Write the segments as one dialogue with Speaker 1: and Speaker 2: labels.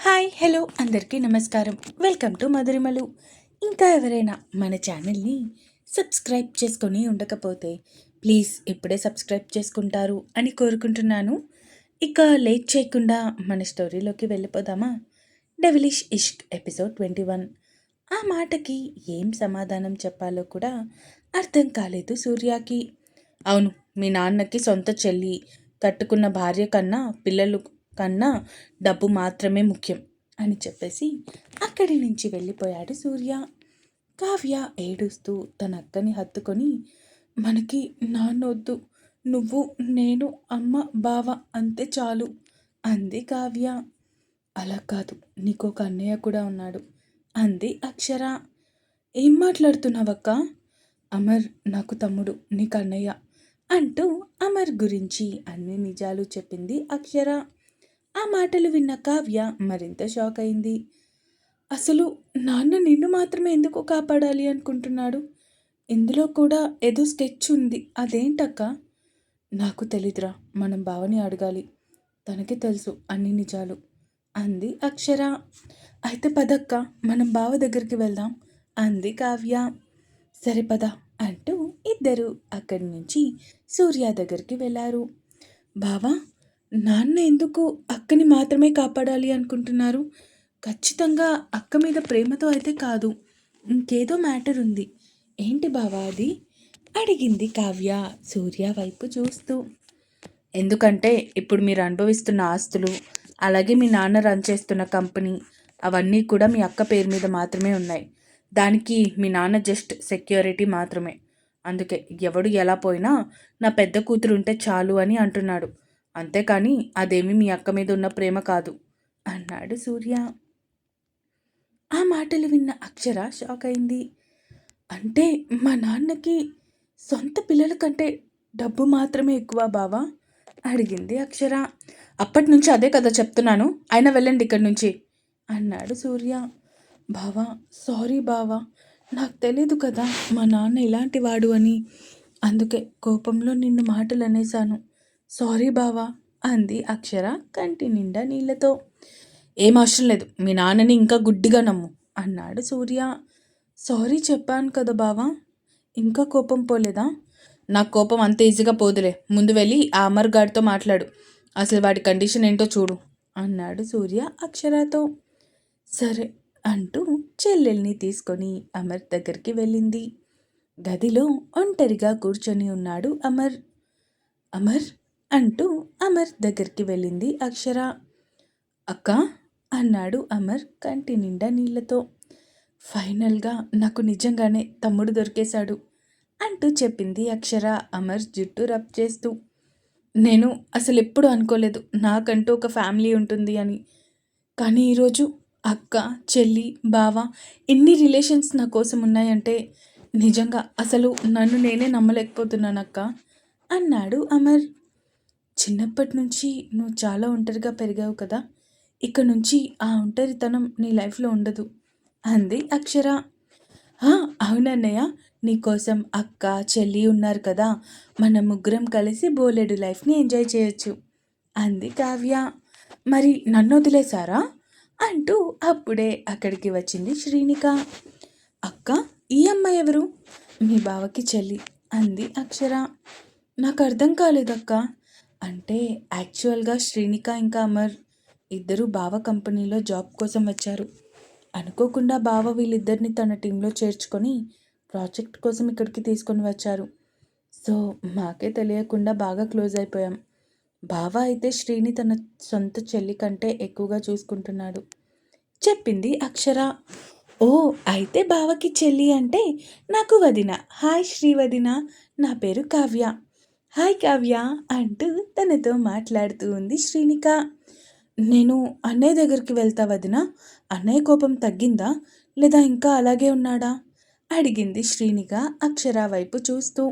Speaker 1: Hi hello అందరికీ నమస్కారం. Welcome to Madhurimalu. ఇంకా ఎవరైనా మన ఛానల్ని సబ్స్క్రైబ్ చేసుకొని ఉండకపోతే ప్లీజ్ ఇప్పుడే సబ్స్క్రైబ్ చేసుకుంటారు అని కోరుకుంటున్నాను. ఇక లేట్ చేయకుండా మన స్టోరీలోకి వెళ్ళిపోదామా? డెవిలిష్ ఇష్క్ ఎపిసోడ్ 21. ఆ మాటకి ఏం సమాధానం చెప్పాలో కూడా అర్థం కాలేదు సూర్యకి. అవును, మీ నాన్నకి సొంత చెల్లి, కట్టుకున్న భార్య కన్నా పిల్లలు కన్నా డబ్బు మాత్రమే ముఖ్యం అని చెప్పేసి అక్కడి నుంచి వెళ్ళిపోయాడు సూర్య. కావ్య ఏడుస్తూ తన అక్కని హత్తుకొని, మనకి నాన్నొద్దు, నువ్వు నేను అమ్మ బావ అంతే చాలు అంది కావ్య. అలా కాదు, నీకు ఒక అన్నయ్య కూడా ఉన్నాడు అంది అక్షర. ఏం మాట్లాడుతున్నావక్క? అమర్ నాకు తమ్ముడు, నీకు అన్నయ్య అంటూ అమర్ గురించి అన్ని నిజాలు చెప్పింది అక్షర. ఆ మాటలు విన్న కావ్య మరింత షాక్ అయింది. అసలు నాన్న నిన్ను మాత్రమే ఎందుకు కాపాడాలి అనుకుంటున్నాడు? ఇందులో కూడా ఏదో స్కెచ్ ఉంది, అదేంటక్క? నాకు తెలీదురా, మనం బావని అడగాలి, తనకి తెలుసు అన్ని నిజాలు అంది అక్షర. అయితే పదక్క, మనం బావ దగ్గరికి వెళ్దాం అంది కావ్య. సరే పద అంటూ ఇద్దరు అక్కడి నుంచి సూర్య దగ్గరికి వెళ్ళారు. బావా, నాన్న ఎందుకు అక్కని మాత్రమే కాపాడాలి అనుకుంటున్నారు? ఖచ్చితంగా అక్క మీద ప్రేమతో అయితే కాదు, ఇంకేదో మ్యాటర్ ఉంది. ఏంటి బావా అది? అడిగింది కావ్య సూర్య వైపు చూస్తూ. ఎందుకంటే ఇప్పుడు మీరు అనుభవిస్తున్న ఆస్తులు, అలాగే మీ నాన్న రన్ చేస్తున్న కంపెనీ, అవన్నీ కూడా మీ అక్క పేరు మీద మాత్రమే ఉన్నాయి. దానికి మీ నాన్న జస్ట్ సెక్యూరిటీ మాత్రమే. అందుకే ఎవడు ఎలా పోయినా నా పెద్ద కూతురు ఉంటే చాలు అని అంటున్నాడు. అంతేకాని అదేమి మీ అక్క మీద ఉన్న ప్రేమ కాదు అన్నాడు సూర్య. ఆ మాటలు విన్న అక్షర షాక్ అయింది. అంటే మా నాన్నకి సొంత పిల్లల కంటే డబ్బు మాత్రమే ఎక్కువ బావా? అడిగింది అక్షర. అప్పటి నుంచి అదే కదా చెప్తున్నాను, అయినా వెళ్ళండి ఇక్కడి నుంచి అన్నాడు సూర్య. బావా సారీ బావా, నాకు తెలీదు కదా మా నాన్న ఇలాంటి వాడు అని, అందుకే కోపంలో నిన్ను మాటలు అనేశాను. సారీ బావా అంది అక్షర కంటి నిండా నీళ్లతో. ఏం అవసరం లేదు, మీ నాన్నని ఇంకా గుడ్డిగా నమ్ము అన్నాడు సూర్య. సారీ చెప్పాను కదా బావా, ఇంకా కోపం పోలేదా? నాకు కోపం అంత ఈజీగా పోదులే, ముందు వెళ్ళి ఆ అమర్ గాడితో మాట్లాడు, అసలు వాడి కండిషన్ ఏంటో చూడు అన్నాడు సూర్య అక్షరతో. సరే అంటూ చెల్లెల్ని తీసుకొని అమర్ దగ్గరికి వెళ్ళింది. గదిలో ఒంటరిగా కూర్చొని ఉన్నాడు అమర్. అమర్ అంటూ అమర్ దగ్గరికి వెళ్ళింది అక్షర. అక్క అన్నాడు అమర్ కంటి నిండా నీళ్లతో. ఫైనల్గా నాకు నిజంగానే తమ్ముడు దొరికేశాడు అంటూ చెప్పింది అక్షర అమర్ జుట్టు రబ్ చేస్తూ. నేను అసలు ఎప్పుడు అనుకోలేదు నాకంటూ ఒక ఫ్యామిలీ ఉంటుంది అని, కానీ ఈరోజు అక్క, చెల్లి, బావ, ఎన్ని రిలేషన్స్ నా కోసం ఉన్నాయంటే నిజంగా అసలు నన్ను నేనే నమ్మలేకపోతున్నాను అక్క అన్నాడు అమర్. చిన్నప్పటి నుంచి నువ్వు చాలా ఒంటరిగా పెరిగావు కదా, ఇక నుంచి ఆ ఒంటరితనం నీ లైఫ్లో ఉండదు అంది అక్షర. అవునన్నయ్య, నీకోసం అక్క, చెల్లి ఉన్నారు కదా, మన ముగ్గురం కలిసి బోలెడు లైఫ్ని ఎంజాయ్ చేయొచ్చు అంది కావ్య. మరి నన్ను వదిలేశారా అంటూ అప్పుడే అక్కడికి వచ్చింది శ్రీనిక. అక్క, ఈ అమ్మాయి ఎవరు? మీ బావకి చెల్లి అంది అక్షర. నాకు అర్థం కాలేదక్క. అంటే యాక్చువల్గా శ్రీనిక ఇంకా అమర్ ఇద్దరు బావ కంపెనీలో జాబ్ కోసం వచ్చారు. అనుకోకుండా బావ వీళ్ళిద్దరిని తన టీంలో చేర్చుకొని ప్రాజెక్ట్ కోసం ఇక్కడికి తీసుకొని వచ్చారు. సో మాకే తెలియకుండా బాగా క్లోజ్ అయిపోయాం. బావ అయితే శ్రీని తన సొంత చెల్లి కంటే ఎక్కువగా చూసుకుంటున్నాడు చెప్పింది అక్షర. ఓ, అయితే బావకి చెల్లి అంటే నాకు వదిన. హాయ్ శ్రీ వదిన, నా పేరు కావ్య. హాయ్ కావ్య అంటూ తనతో మాట్లాడుతూ ఉంది శ్రీనిక. నేను అన్నయ్య దగ్గరికి వెళ్తా వదిన, అన్నయ్య కోపం తగ్గిందా లేదా ఇంకా అలాగే ఉన్నాడా అడిగింది శ్రీనిక అక్షర వైపు చూస్తూ.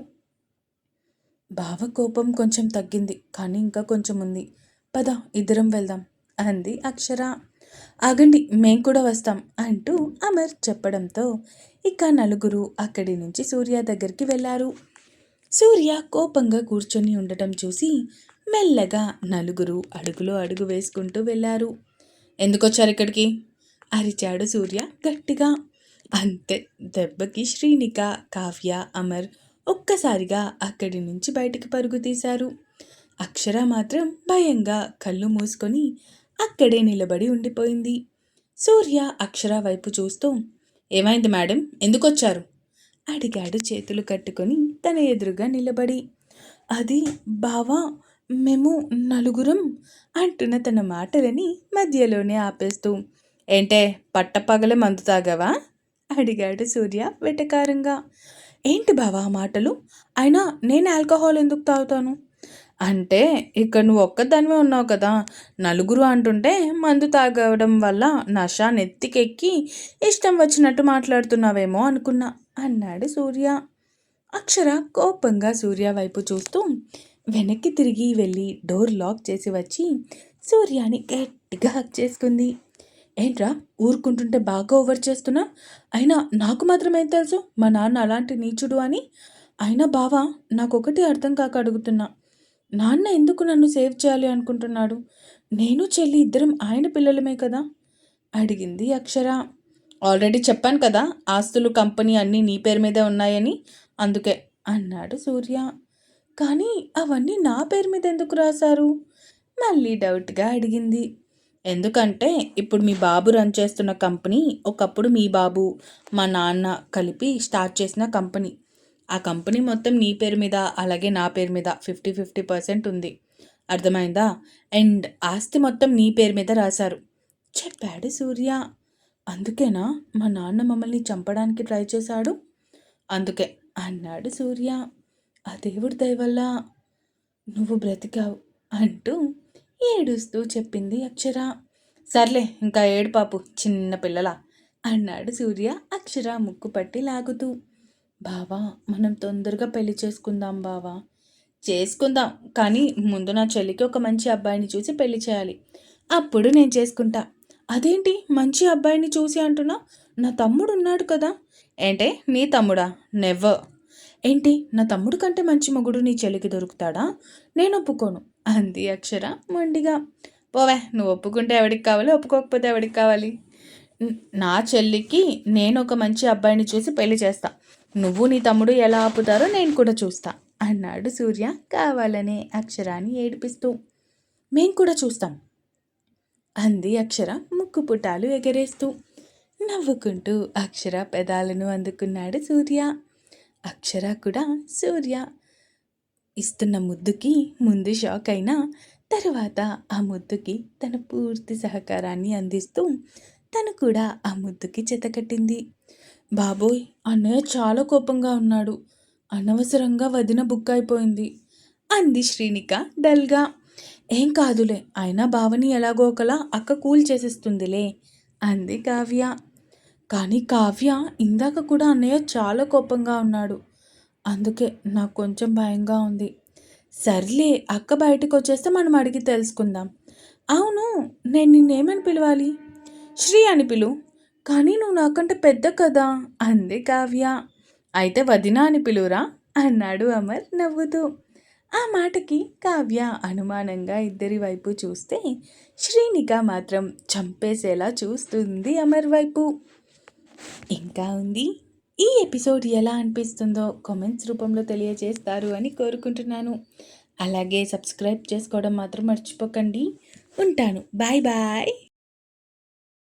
Speaker 1: బావ కోపం కొంచెం తగ్గింది, కానీ ఇంకా కొంచెం ఉంది, పద ఇద్దరం వెళ్దాం అంది అక్షర. ఆగండి, మేం కూడా వస్తాం అంటూ అమర్ చెప్పడంతో ఇక నలుగురు అక్కడి నుంచి సూర్య దగ్గరికి వెళ్ళారు. సూర్య కోపంగా కూర్చొని ఉండటం చూసి మెల్లగా నలుగురు అడుగులో అడుగు వేసుకుంటూ వెళ్ళారు. ఎందుకొచ్చారు ఇక్కడికి అరిచాడు సూర్య గట్టిగా. అంతే దెబ్బకి శ్రీనిక, కావ్య, అమర్ ఒక్కసారిగా అక్కడి నుంచి బయటికి పరుగు తీశారు. అక్షర మాత్రం భయంగా కళ్ళు మూసుకొని అక్కడే నిలబడి ఉండిపోయింది. సూర్య అక్షర వైపు చూస్తూ, ఏమైంది మేడం, ఎందుకొచ్చారు అడిగాడు చేతులు కట్టుకొని తన ఎదురుగా నిలబడి. అది బావా, మేము నలుగురం అంటున్న తన మాటలని మధ్యలోనే ఆపేస్తూ, ఏంటే పట్టపగలే మందు తాగావా అడిగాడు సూర్య వెటకారంగా. ఏంటి బావా మాటలు, అయినా నేను ఆల్కహాల్ ఎందుకు తాగుతాను అంటే, ఇక్కడ నువ్వు ఒక్కదానివే ఉన్నావు కదా, నలుగురు అంటుంటే మందు తాగడం వల్ల నష నెత్తికెక్కి ఇష్టం వచ్చినట్టు మాట్లాడుతున్నావేమో అనుకున్నా అన్నాడు సూర్య. అక్షర కోపంగా సూర్య వైపు చూస్తూ వెనక్కి తిరిగి వెళ్ళి డోర్ లాక్ చేసి వచ్చి సూర్యాని గట్టిగా హక్ చేసుకుంది. ఏంట్రా ఊరుకుంటుంటే బాగా ఓవర్ చేస్తున్నా, అయినా నాకు మాత్రం ఏం తెలుసు మా నాన్న అలాంటి నీచుడు అని. అయినా బావా, నాకొకటి అర్థం కాక అడుగుతున్నా, నాన్న ఎందుకు నన్ను సేవ్ చేయాలి అనుకుంటున్నాడు? నేను చెల్లి ఇద్దరం ఆయన పిల్లలమే కదా అడిగింది అక్షర. ఆల్రెడీ చెప్పాను కదా, ఆస్తులు కంపెనీ అన్నీ నీ పేరు మీదే ఉన్నాయని, అందుకే అన్నాడు సూర్య. కానీ అవన్నీ నా పేరు మీద ఎందుకు రాశారు మళ్ళీ డౌట్గా అడిగింది. ఎందుకంటే ఇప్పుడు మీ బాబు రన్ చేస్తున్న కంపెనీ ఒకప్పుడు మీ బాబు మా నాన్న కలిపి స్టార్ట్ చేసిన కంపెనీ. ఆ కంపెనీ మొత్తం నీ పేరు మీద అలాగే నా పేరు మీద 50-50% ఉంది, అర్థమైందా? అండ్ ఆస్తి మొత్తం నీ పేరు మీద రాశారు చెప్పాడు సూర్య. అందుకేనా మా నాన్న మమ్మల్ని చంపడానికి ట్రై చేశాడు? అందుకే అన్నాడు సూర్య. ఆ దేవుడి దయ వల్ల నువ్వు బ్రతికావు అంటూ ఏడుస్తూ చెప్పింది అక్షర. సర్లే ఇంకా ఏడు పాపు చిన్న పిల్లల అన్నాడు సూర్య అక్షర ముక్కు పట్టి లాగుతూ. బావా, మనం తొందరగా పెళ్లి చేసుకుందాం బావా. చేసుకుందాం, కానీ ముందు నా చెల్లికి ఒక మంచి అబ్బాయిని చూసి పెళ్లి చేయాలి, అప్పుడు నేను చేసుకుంటా. అదేంటి మంచి అబ్బాయిని చూసి అంటున్నా, నా తమ్ముడు ఉన్నాడు కదా. ఏంటే నీ తమ్ముడా? నెవర్. ఏంటి నా తమ్ముడు కంటే మంచి మొగుడు నీ చెల్లికి దొరుకుతాడా? నేను ఒప్పుకోను అంది అక్షర మొండిగా. పోవే, నువ్వు ఒప్పుకుంటే ఎవడికి కావాలి, ఒప్పుకోకపోతే ఎవడికి కావాలి? నా చెల్లికి నేను ఒక మంచి అబ్బాయిని చూసి పెళ్లి చేస్తా, నువ్వు నీ తమ్ముడు ఎలా ఆపుతారో నేను కూడా చూస్తా అన్నాడు సూర్య కావాలనే అక్షరాన్ని ఏడిపిస్తూ. మేం కూడా చూస్తాం అంది అక్షర ముక్కు పుటాలు ఎగరేస్తూ. నవ్వుకుంటూ అక్షర పెదాలను అందుకున్నాడు సూర్య. అక్షర కూడా సూర్య ఇస్తున్న ముద్దుకి ముందు షాక్ అయినా తర్వాత ఆ ముద్దుకి తన పూర్తి సహకారాన్ని అందిస్తూ తను కూడా ఆ ముద్దుకి చెతకట్టింది. బాబోయ్, అన్నయ్య చాలా కోపంగా ఉన్నాడు, అనవసరంగా వదిన బుక్ అయిపోయింది అంది శ్రీనిక డల్గా. ఏం కాదులే, అయినా బావని ఎలాగో ఒకలా అక్క కూల్ చేసేస్తుందిలే అంది కావ్య. కానీ కావ్య, ఇందాక కూడా అన్నయ్య చాలా కోపంగా ఉన్నాడు, అందుకే నాకు కొంచెం భయంగా ఉంది. సర్లే, అక్క బయటకు వచ్చేస్తే మనం అడిగి తెలుసుకుందాం. అవును, నేను నిన్నేమని పిలవాలి? శ్రీ అని పిలు. కానీ నువ్వు నాకంటే పెద్ద కదా అంది కావ్య. అయితే వదిన అని పిలువురా అన్నాడు అమర్ నవ్వుతూ. ఆ మాటకి కావ్య అనుమానంగా ఇద్దరి వైపు చూస్తే శ్రీనిక మాత్రం చంపేసేలా చూస్తుంది అమర్ వైపు. ఇంకా ఉంది. ఈ ఎపిసోడ్ ఎలా అనిపిస్తుందో కామెంట్స్ రూపంలో తెలియజేస్తారు అని కోరుకుంటున్నాను. అలాగే సబ్స్క్రైబ్ చేసుకోవడం మాత్రం మర్చిపోకండి. ఉంటాను. Bye bye.